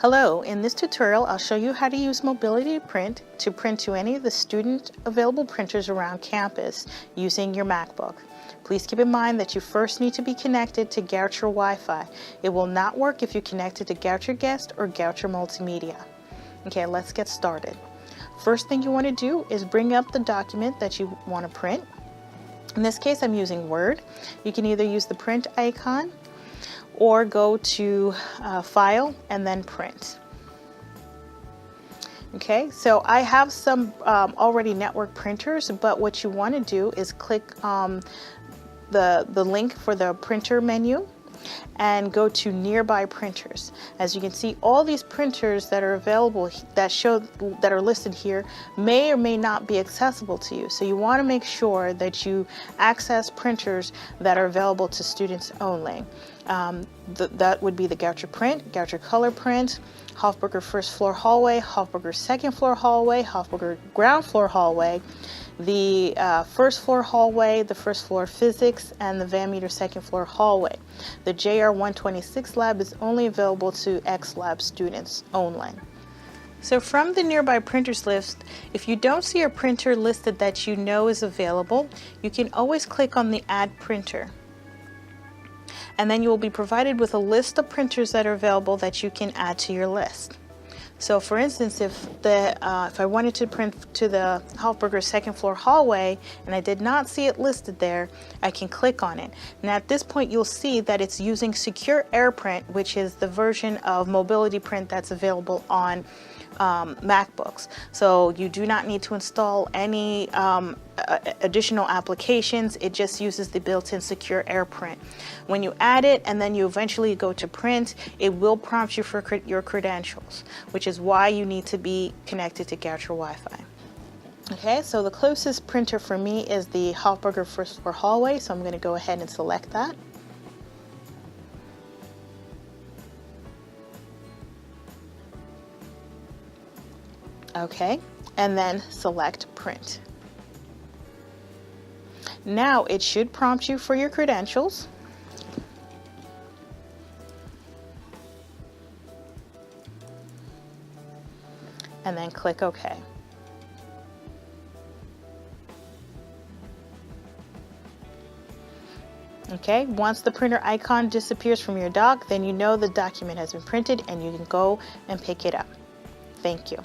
Hello, in this tutorial I'll show you how to use Mobility Print to print to any of the student available printers around campus using your MacBook. Please keep in mind that you first need to be connected to Goucher Wi-Fi. It will not work if you're connected to Goucher Guest or Goucher Multimedia. Okay, let's get started. First thing you want to do is bring up the document that you want to print. In this case I'm using Word. You can either use the print icon or go to File and then Print. Okay, so I have some already network printers, but what you want to do is click the link for the printer menu and go to Nearby Printers. As you can see, all these printers that are available that are listed here may or may not be accessible to you. So you want to make sure that you access printers that are available to students only. That would be the Goucher Print, Goucher Color Print, Hofberger First Floor Hallway, Hofberger Second Floor Hallway, Hofberger Ground Floor Hallway, the First Floor Hallway, the First Floor Physics, and the Van Meter Second Floor Hallway. The JR126 lab is only available to X Lab students only. So from the Nearby Printers list, if you don't see a printer listed that you know is available, you can always click on the Add Printer. And then you will be provided with a list of printers that are available that you can add to your list. So for instance, if I wanted to print to the Hofberger Second Floor Hallway and I did not see it listed there, I can click on it. And at this point you'll see that it's using Secure AirPrint, which is the version of Mobility Print that's available on MacBooks. So you do not need to install any additional applications. It just uses the built-in Secure AirPrint. When you add it and then you eventually go to print, it will prompt you for your credentials, which is why you need to be connected to Goucher Wi-Fi. Okay, so the closest printer for me is the Hofberger First Floor Hallway, so I'm going to go ahead and select that. Okay, and then select Print. Now it should prompt you for your credentials. And then click OK. Okay, once the printer icon disappears from your dock, then you know the document has been printed and you can go and pick it up. Thank you.